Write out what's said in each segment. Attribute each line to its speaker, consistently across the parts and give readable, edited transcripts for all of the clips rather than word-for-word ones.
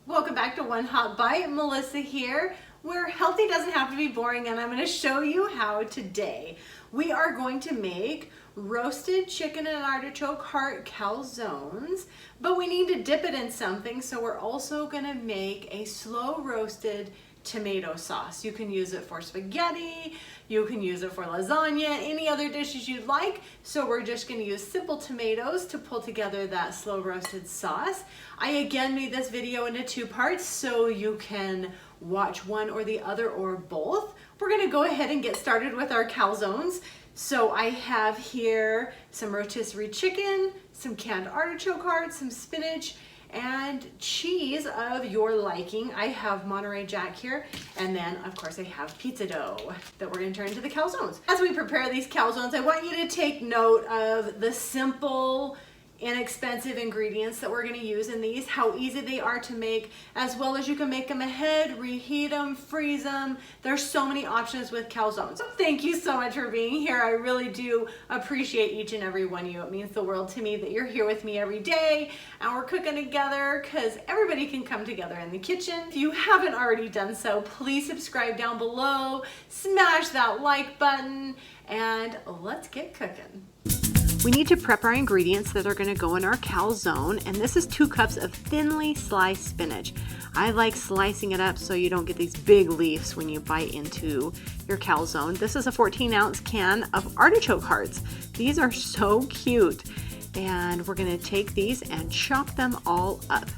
Speaker 1: Welcome back to One Hot Bite. Melissa here, where healthy doesn't have to be boring, and I'm going to show you how today. We are going to make roasted chicken and artichoke heart calzones, but we need to dip it in something, so we're also going to make a slow roasted tomato sauce. You can use it for spaghetti, you can use it for lasagna, any other dishes you'd like. So we're just going to use simple tomatoes to pull together that slow roasted sauce. I again made this video into 2 parts so you can watch one or the other or both. We're going to go ahead and get started with our calzones. So I have here some rotisserie chicken, some canned artichoke hearts, some spinach, and cheese of your liking. I have Monterey Jack here, and then of course I have pizza dough that we're going to turn into the calzones. As we prepare these calzones, I want you to take note of the simple, inexpensive ingredients that we're going to use in these, how easy they are to make, as well as you can make them ahead, reheat them, freeze them. There's so many options with calzones. Thank you so much for being here. I really do appreciate each and every one of you. It means the world to me that you're here with me every day and we're cooking together, because everybody can come together in the kitchen. If you haven't already done so, please subscribe down below, smash that like button, and let's get cooking. We need to prep our ingredients that are going to go in our calzone, and this is 2 cups of thinly sliced spinach. I like slicing it up so you don't get these big leaves when you bite into your calzone. This is a 14-ounce can of artichoke hearts. These are so cute, and we're going to take these and chop them all up.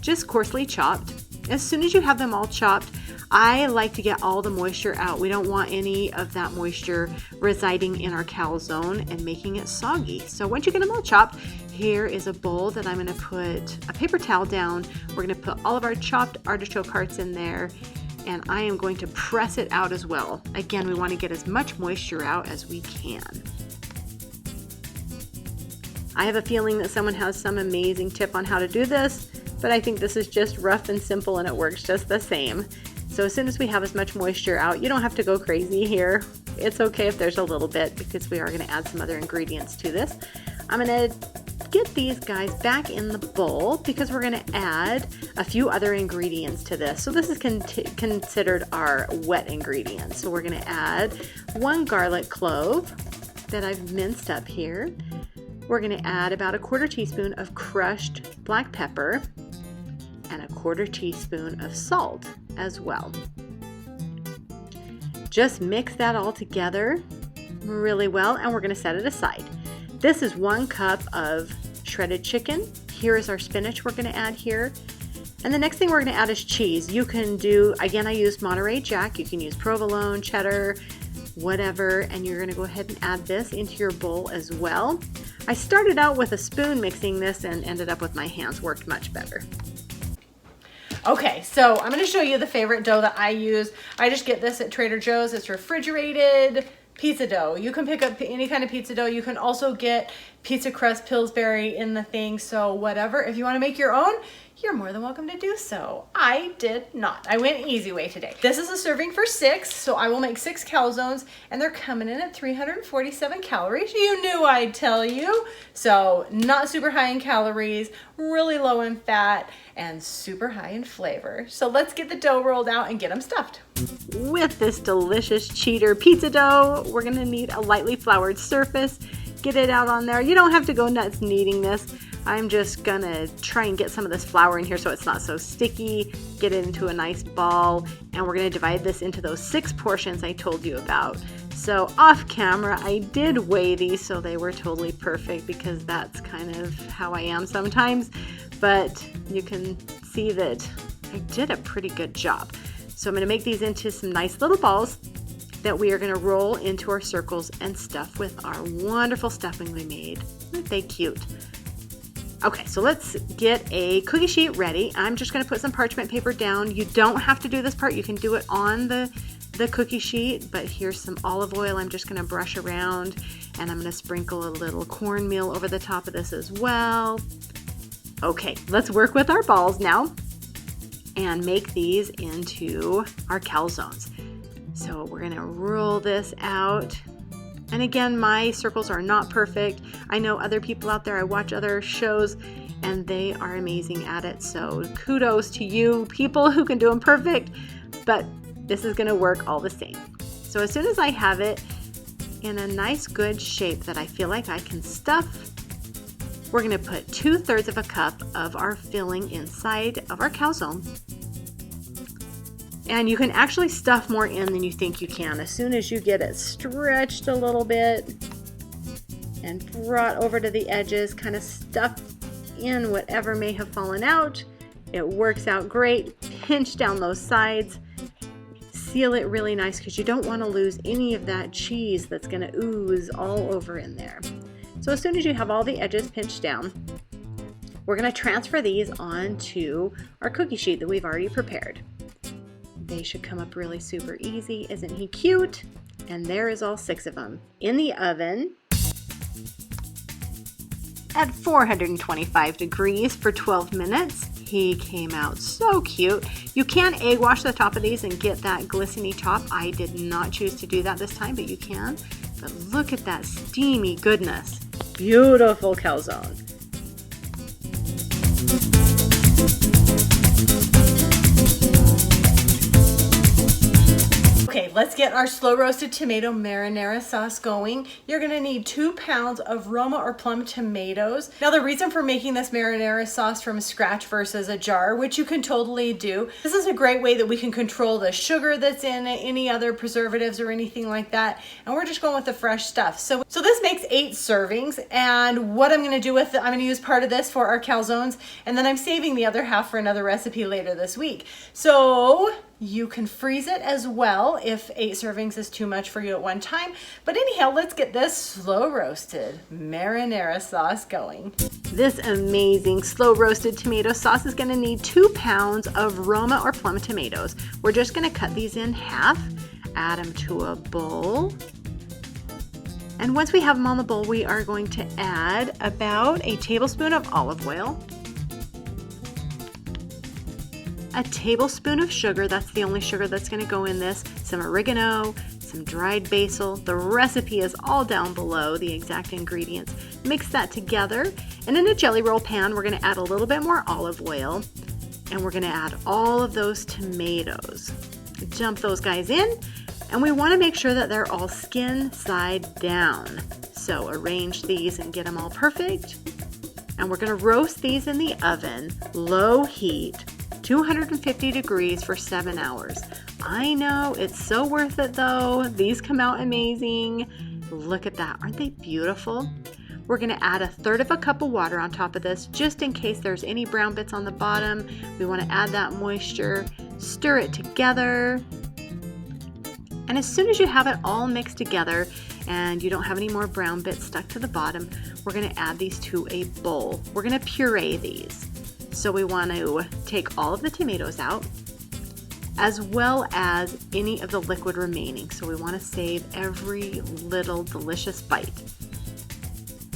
Speaker 1: Just coarsely chopped. As soon as you have them all chopped, I like to get all the moisture out. We don't want any of that moisture residing in our calzone and making it soggy. So once you get them all chopped, here is a bowl that I'm going to put a paper towel down. We're going to put all of our chopped artichoke hearts in there, and I am going to press it out as well. Again, we want to get as much moisture out as we can. I have a feeling that someone has some amazing tip on how to do this, but I think this is just rough and simple and it works just the same. So as soon as we have as much moisture out, you don't have to go crazy here. It's okay if there's a little bit, because we are going to add some other ingredients to this. I'm going to get these guys back in the bowl because we're going to add a few other ingredients to this. So this is considered our wet ingredients. So we're going to add 1 garlic clove that I've minced up here. We're going to add about 1/4 teaspoon of crushed black pepper and 1/4 teaspoon of salt as well. Just mix that all together really well, and we're going to set it aside. This is 1 cup of shredded chicken. Here is our spinach we're going to add here. And the next thing we're going to add is cheese. You can do, again, I used Monterey Jack. You can use provolone, cheddar, whatever, and you're going to go ahead and add this into your bowl as well. I started out with a spoon mixing this and ended up with my hands. Worked much better. Okay, so I'm going to show you the favorite dough that I use. I just get this at Trader Joe's. It's refrigerated pizza dough. You can pick up any kind of pizza dough. You can also get pizza crust Pillsbury in the thing, so whatever. If you want to make your own, you're more than welcome to do so. I did not. I went easy way today. This is a serving for 6, so I will make 6 calzones, and they're coming in at 347 calories. You knew I'd tell you. So not super high in calories, really low in fat, and super high in flavor. So let's get the dough rolled out and get them stuffed. With this delicious cheater pizza dough, we're gonna need a lightly floured surface. Get it out on there. You don't have to go nuts kneading this. I'm just gonna try and get some of this flour in here so it's not so sticky, get it into a nice ball, and we're gonna divide this into those 6 portions I told you about. So off camera, I did weigh these so they were totally perfect, because that's kind of how I am sometimes, but you can see that I did a pretty good job. So I'm gonna make these into some nice little balls that we are gonna roll into our circles and stuff with our wonderful stuffing we made. Aren't they cute? Okay, so let's get a cookie sheet ready. I'm just gonna put some parchment paper down. You don't have to do this part. You can do it on the cookie sheet, but here's some olive oil I'm just gonna brush around, and I'm gonna sprinkle a little cornmeal over the top of this as well. Okay, let's work with our balls now and make these into our calzones. So we're gonna roll this out And again, my circles are not perfect. I know other people out there, I watch other shows, and they are amazing at it. So kudos to you people who can do them perfect, but this is gonna work all the same. So as soon as I have it in a nice good shape that I feel like I can stuff, we're gonna put 2/3 of a cup of our filling inside of our calzone. And you can actually stuff more in than you think you can. As soon as you get it stretched a little bit and brought over to the edges, kind of stuff in whatever may have fallen out, it works out great. Pinch down those sides, seal it really nice because you don't want to lose any of that cheese that's going to ooze all over in there. So as soon as you have all the edges pinched down, we're going to transfer these onto our cookie sheet that we've already prepared. They should come up really super easy. Isn't he cute? And there is all 6 of them in the oven at 425 degrees for 12 minutes. He came out so cute. You can egg wash the top of these and get that glistening top. I did not choose to do that this time, but you can. But look at that steamy goodness. Beautiful calzone. Okay, let's get our slow roasted tomato marinara sauce going. You're gonna need 2 pounds of Roma or plum tomatoes. Now the reason for making this marinara sauce from scratch versus a jar, which you can totally do, this is a great way that we can control the sugar that's in it, any other preservatives or anything like that. And we're just going with the fresh stuff. So this makes 8 servings. And what I'm gonna do with it, I'm gonna use part of this for our calzones, and then I'm saving the other half for another recipe later this week. So you can freeze it as well if 8 servings is too much for you at one time. But anyhow, let's get this slow roasted marinara sauce going. This amazing slow roasted tomato sauce is gonna need 2 pounds of Roma or plum tomatoes. We're just gonna cut these in half, add them to a bowl. And once we have them on the bowl, we are going to add about a tablespoon of olive oil, a tablespoon of sugar, that's the only sugar that's going to go in this, some oregano, some dried basil. The recipe is all down below, the exact ingredients. Mix that together, and in a jelly roll pan, we're going to add a little bit more olive oil, and we're going to add all of those tomatoes. Dump those guys in, and we want to make sure that they're all skin side down. So arrange these and get them all perfect. And we're going to roast these in the oven, low heat, 250 degrees for 7 hours. I know, it's so worth it though. These come out amazing. Look at that, aren't they beautiful? We're gonna add 1/3 of a cup of water on top of this, just in case there's any brown bits on the bottom. We wanna add that moisture, stir it together. And as soon as you have it all mixed together and you don't have any more brown bits stuck to the bottom, we're gonna add these to a bowl. We're gonna puree these. So we want to take all of the tomatoes out, as well as any of the liquid remaining. So we want to save every little delicious bite.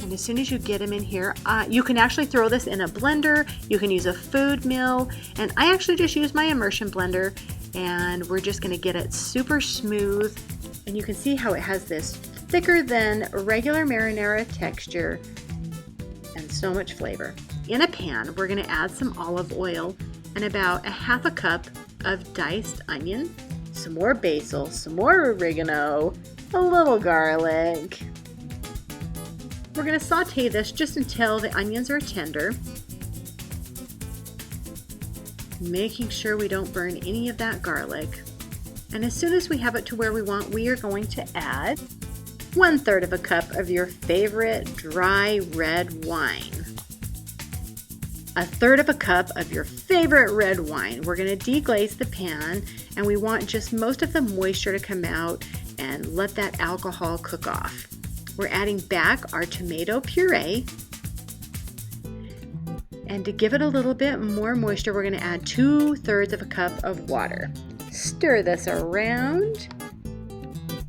Speaker 1: And as soon as you get them in here, you can actually throw this in a blender. You can use a food mill. And I actually just use my immersion blender, and we're just going to get it super smooth. And you can see how it has this thicker than regular marinara texture and so much flavor. In a pan, we're going to add some olive oil and about 1/2 cup of diced onion, some more basil, some more oregano, a little garlic. We're going to saute this just until the onions are tender, making sure we don't burn any of that garlic. And as soon as we have it to where we want, we are going to add 1/3 of a cup of your favorite dry red wine. 1/3 of a cup of your favorite red wine. We're going to deglaze the pan, and we want just most of the moisture to come out and let that alcohol cook off. We're adding back our tomato puree, and to give it a little bit more moisture, we're going to add 2/3 of a cup of water. Stir this around,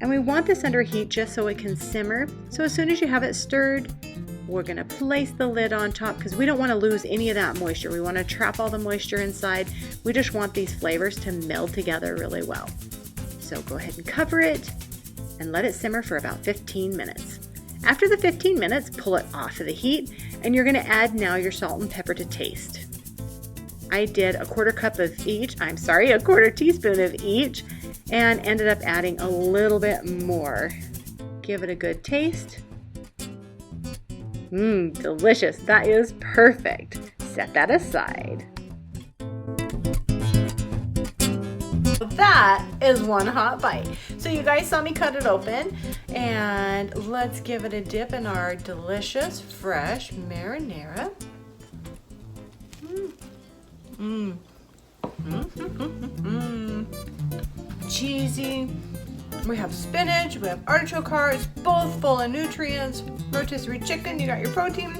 Speaker 1: and we want this under heat just so it can simmer. So as soon as you have it stirred, we're going to place the lid on top because we don't want to lose any of that moisture. We want to trap all the moisture inside. We just want these flavors to meld together really well. So go ahead and cover it and let it simmer for about 15 minutes. After the 15 minutes, pull it off of the heat, and you're gonna add now your salt and pepper to taste. I did a quarter teaspoon of each, and ended up adding a little bit more. Give it a good taste. Delicious. That is perfect. Set that aside. That is one hot bite. So you guys saw me cut it open, and let's give it a dip in our delicious fresh marinara. Cheesy. We have spinach, we have artichoke hearts, both full of nutrients. Rotisserie chicken, you got your protein.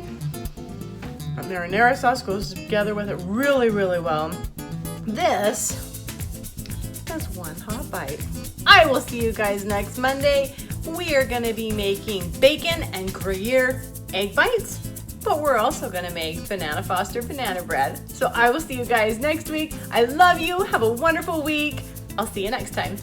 Speaker 1: That marinara sauce goes together with it really, really well. This is one hot bite. I will see you guys next Monday. We are gonna be making bacon and Gruyere egg bites, but we're also gonna make Banana Foster banana bread. So I will see you guys next week. I love you. Have a wonderful week. I'll see you next time.